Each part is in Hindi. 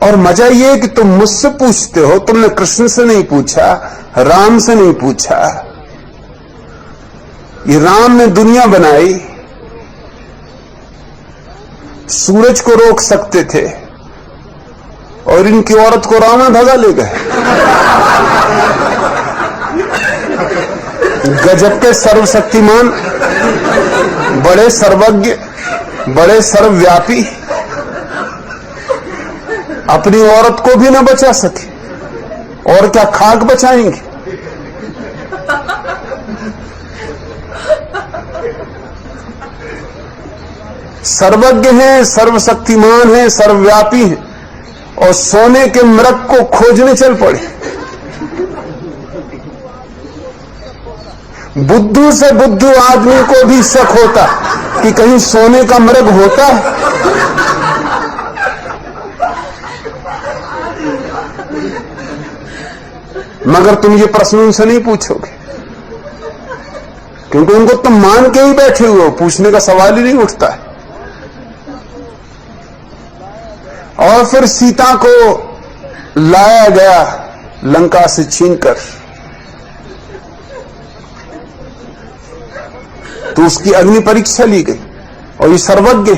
और मजा ये है कि तुम मुझसे पूछते हो, तुमने कृष्ण से नहीं पूछा, राम से नहीं पूछा। ये राम ने दुनिया बनाई, सूरज को रोक सकते थे और इनकी औरत को रावण भगा ले गए। गजब के सर्वशक्तिमान, बड़े सर्वज्ञ, बड़े सर्वव्यापी, अपनी औरत को भी न बचा सके और क्या खाक बचाएंगे। सर्वज्ञ हैं, सर्वशक्तिमान हैं, सर्वव्यापी हैं और सोने के मृग को खोजने चल पड़े। बुद्धू से बुद्धू आदमी को भी शक होता कि कहीं सोने का मृग होता है। मगर तुम ये प्रश्न उनसे नहीं पूछोगे क्योंकि उनको तुम मान के ही बैठे हुए हो, पूछने का सवाल ही नहीं उठता है। और फिर सीता को लाया गया लंका से छीनकर, तो उसकी अग्नि परीक्षा ली गई। और ये सर्वज्ञ,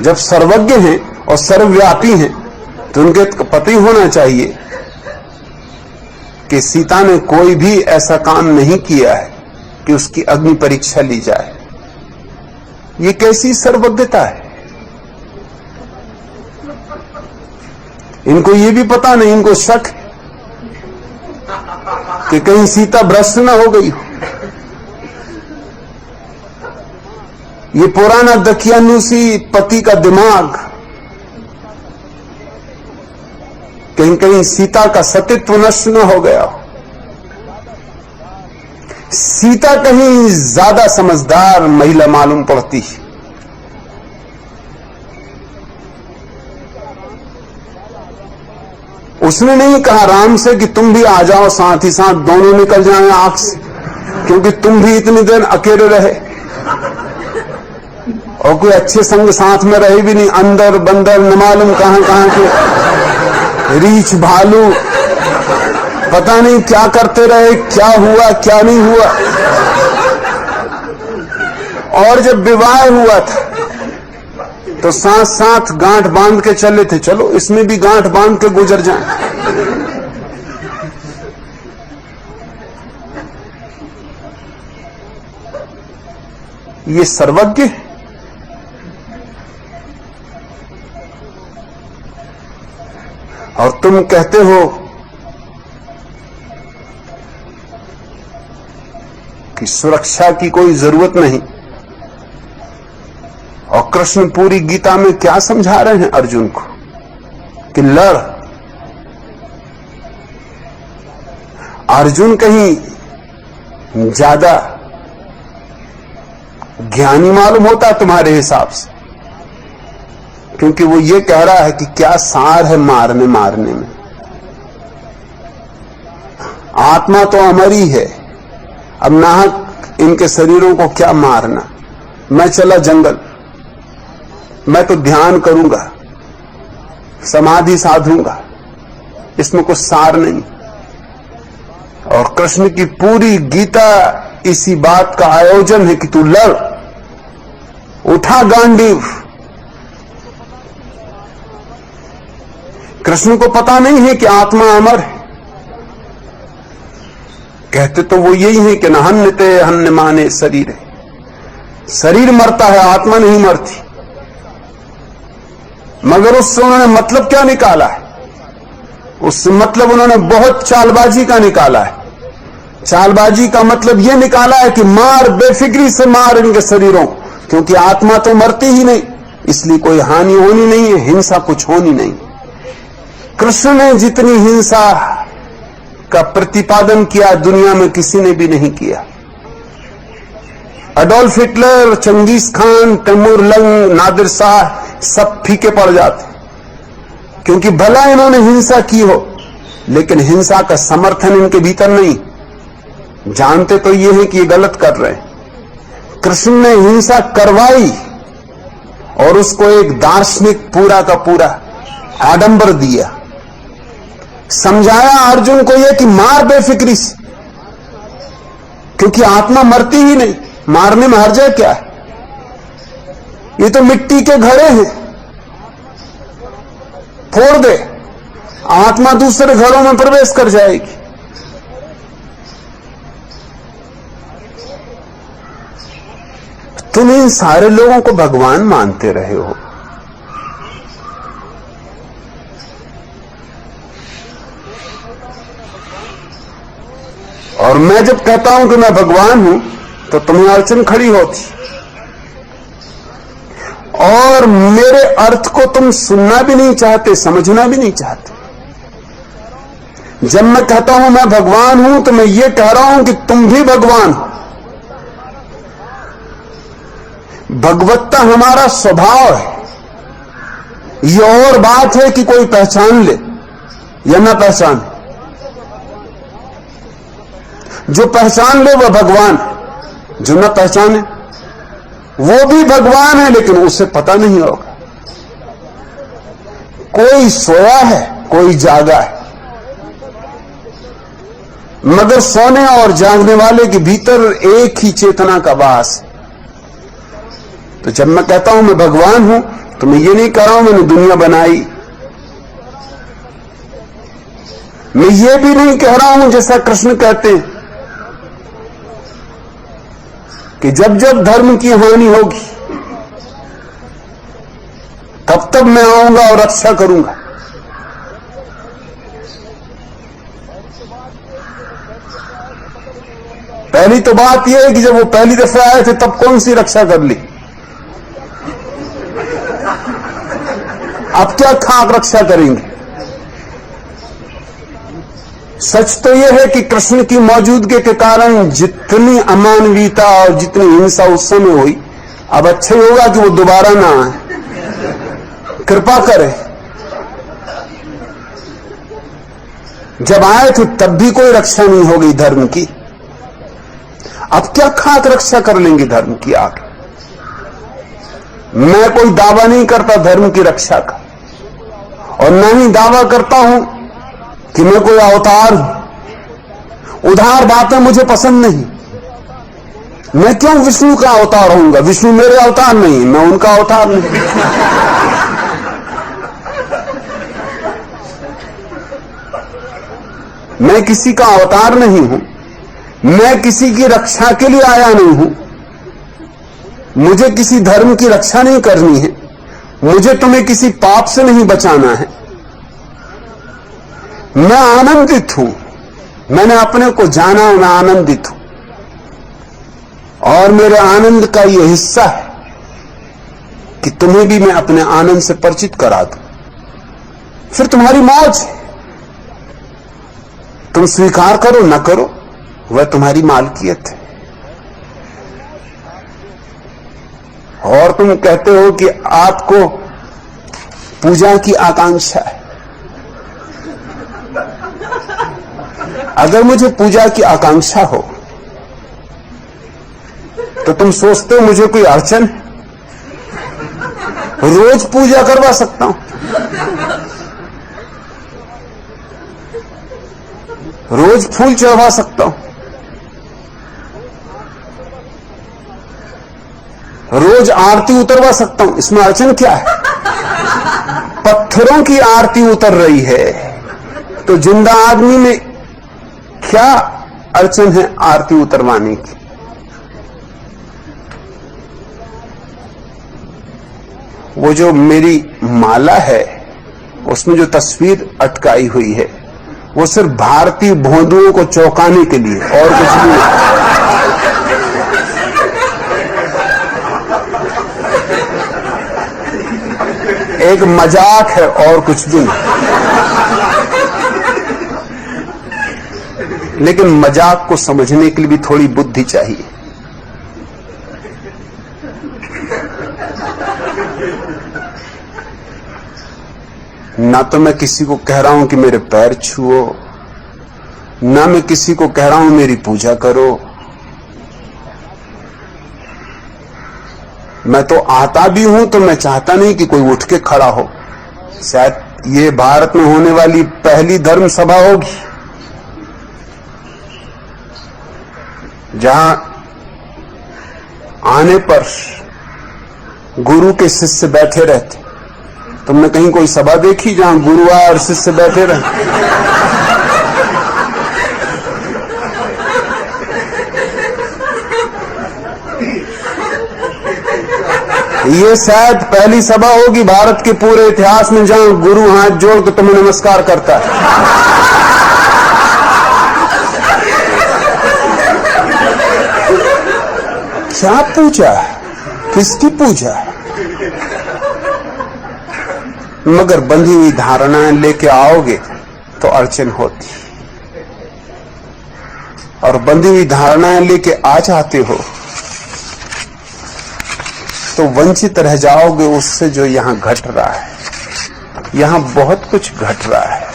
जब सर्वज्ञ हैं और सर्वव्यापी हैं तो उनके पता ही होना चाहिए कि सीता ने कोई भी ऐसा काम नहीं किया है कि उसकी अग्नि परीक्षा ली जाए। ये कैसी सर्वज्ञता है। इनको ये भी पता नहीं, इनको शक है कि कहीं सीता भ्रष्ट न हो गई हो। ये पुराना दकियानुसी पति का दिमाग कहीं कहीं सीता का सतीत्व नष्ट न हो गया हो। सीता कहीं ज्यादा समझदार महिला मालूम पड़ती है। उसने नहीं कहा राम से कि तुम भी आ जाओ, साथ ही साथ दोनों निकल जाएं आंख से, क्योंकि तुम भी इतनी देर अकेले रहे और कोई अच्छे संग साथ में रहे भी नहीं। अंदर बंदर न मालूम कहां कहां के रीछ भालू, पता नहीं क्या करते रहे, क्या हुआ क्या नहीं हुआ। और जब विवाह हुआ था तो साथ साथ गांठ बांध के चले थे, चलो इसमें भी गांठ बांध के गुजर जाएं। ये सर्वज्ञ है। और तुम कहते हो कि सुरक्षा की कोई जरूरत नहीं। और कृष्ण पूरी गीता में क्या समझा रहे हैं अर्जुन को कि लड़। अर्जुन कहीं ज्यादा ज्ञानी मालूम होता तुम्हारे हिसाब से, क्योंकि वो ये कह रहा है कि क्या सार है मारने मारने में। आत्मा तो अमर ही है, अब नाहक इनके शरीरों को क्या मारना। मैं चला जंगल, मैं तो ध्यान करूंगा, समाधि साधूंगा, इसमें कुछ सार नहीं। और कृष्ण की पूरी गीता इसी बात का आयोजन है कि तू लड़, उठा गांडीव। कृष्ण को पता नहीं है कि आत्मा अमर है। कहते तो वो यही है कि न हन्यते हन्य माने शरीर है, शरीर मरता है, आत्मा नहीं मरती। मगर उससे उन्होंने मतलब क्या निकाला है? उससे मतलब उन्होंने बहुत चालबाजी का निकाला है। चालबाजी का मतलब यह निकाला है कि मार, बेफिक्री से मार इनके शरीरों, क्योंकि आत्मा तो मरती ही नहीं, इसलिए कोई हानि होनी नहीं है, हिंसा कुछ होनी नहीं। कृष्ण ने जितनी हिंसा का प्रतिपादन किया दुनिया में किसी ने भी नहीं किया। Adolf Hitler, Genghis Khan, Timur Lang, Nadir Shah सब फीके पड़ जाते, क्योंकि भला इन्होंने हिंसा की हो लेकिन हिंसा का समर्थन इनके भीतर नहीं। जानते तो ये है कि ये गलत कर रहे हैं। कृष्ण ने हिंसा करवाई और उसको एक दार्शनिक पूरा का पूरा आडंबर दिया। समझाया अर्जुन को यह कि मार बेफिक्री से, क्योंकि आत्मा मरती ही नहीं, मारने में हर्ज क्या है? ये तो मिट्टी के घड़े हैं, फोड़ दे, आत्मा दूसरे घरों में प्रवेश कर जाएगी। तुम इन सारे लोगों को भगवान मानते रहे हो। और मैं जब कहता हूं कि मैं भगवान हूं तो तुम्हें अड़चन खड़ी होती, और मेरे अर्थ को तुम सुनना भी नहीं चाहते, समझना भी नहीं चाहते। जब मैं कहता हूं मैं भगवान हूं तो मैं ये कह रहा हूं कि तुम भी भगवान हो। भगवत्ता हमारा स्वभाव है। यह और बात है कि कोई पहचान ले या ना पहचान। जो पहचान ले वह भगवान, जो न पहचाने वो भी भगवान है, लेकिन उसे पता नहीं होगा। कोई सोया है, कोई जागा है, मगर सोने और जागने वाले के भीतर एक ही चेतना का वास है। तो जब मैं कहता हूं मैं भगवान हूं तो मैं ये नहीं कह रहा हूं मैंने दुनिया बनाई। मैं ये भी नहीं कह रहा हूं जैसा कृष्ण कहते हैं कि जब जब धर्म की हानि होगी तब तब मैं आऊंगा और रक्षा करूंगा। पहली तो बात यह है कि जब वो पहली दफा आए थे तब कौन सी रक्षा कर ली? अब क्या खाक रक्षा करेंगे? सच तो यह है कि कृष्ण की मौजूदगी के कारण जितनी अमानवीयता और जितनी हिंसा उस समय हुई, अब अच्छा ही होगा कि वो दोबारा ना आए। कृपा करे। जब आए थे तब भी कोई रक्षा नहीं हो गई धर्म की, अब क्या खाक रक्षा कर लेंगे धर्म की आगे? मैं कोई दावा नहीं करता धर्म की रक्षा का, और न ही दावा करता हूं कि मैं कोई अवतार हूं। उधार बातें मुझे पसंद नहीं। मैं क्यों विष्णु का अवतार होऊंगा? विष्णु मेरे अवतार नहीं, मैं उनका अवतार नहीं। मैं किसी का अवतार नहीं हूं, मैं किसी की रक्षा के लिए आया नहीं हूं। मुझे किसी धर्म की रक्षा नहीं करनी है, मुझे तुम्हें किसी पाप से नहीं बचाना है। मैं आनंदित हूं, मैंने अपने को जाना, मैं आनंदित हूं, और मेरे आनंद का यह हिस्सा है कि तुम्हें भी मैं अपने आनंद से परिचित करा दूं। फिर तुम्हारी मौज है, तुम स्वीकार करो न करो, वह तुम्हारी मालकियत है। और तुम कहते हो कि आपको पूजा की आकांक्षा है। अगर मुझे पूजा की आकांक्षा हो तो तुम सोचते हो मुझे कोई अड़चन है? रोज पूजा करवा सकता हूं, रोज फूल चढ़वा सकता हूं, रोज आरती उतरवा सकता हूं। इसमें अड़चन क्या है? पत्थरों की आरती उतर रही है तो जिंदा आदमी में क्या अड़चन है आरती उतरवाने की? वो जो मेरी माला है उसमें जो तस्वीर अटकाई हुई है वो सिर्फ भारतीय भोंदुओं को चौंकाने के लिए, और कुछ नहीं। एक मजाक है और कुछ भी नहीं। लेकिन मजाक को समझने के लिए भी थोड़ी बुद्धि चाहिए। ना तो मैं किसी को कह रहा हूं कि मेरे पैर छुओ, ना मैं किसी को कह रहा हूं मेरी पूजा करो। मैं तो आता भी हूं तो मैं चाहता नहीं कि कोई उठ के खड़ा हो। शायद ये भारत में होने वाली पहली धर्म सभा होगी जहां आने पर गुरु के शिष्य बैठे रहते। तुमने कहीं कोई सभा देखी जहां गुरु आए और शिष्य बैठे रहे? ये शायद पहली सभा होगी भारत के पूरे इतिहास में जहां गुरु हाथ जोड़ के तुम्हें नमस्कार करता है। क्या पूजा, किसकी पूजा? मगर बंधी हुई धारणाएं लेके आओगे तो अड़चन होती, और बंधी हुई धारणाएं लेके आ जाते हो तो वंचित रह जाओगे उससे जो यहां घट रहा है। यहां बहुत कुछ घट रहा है।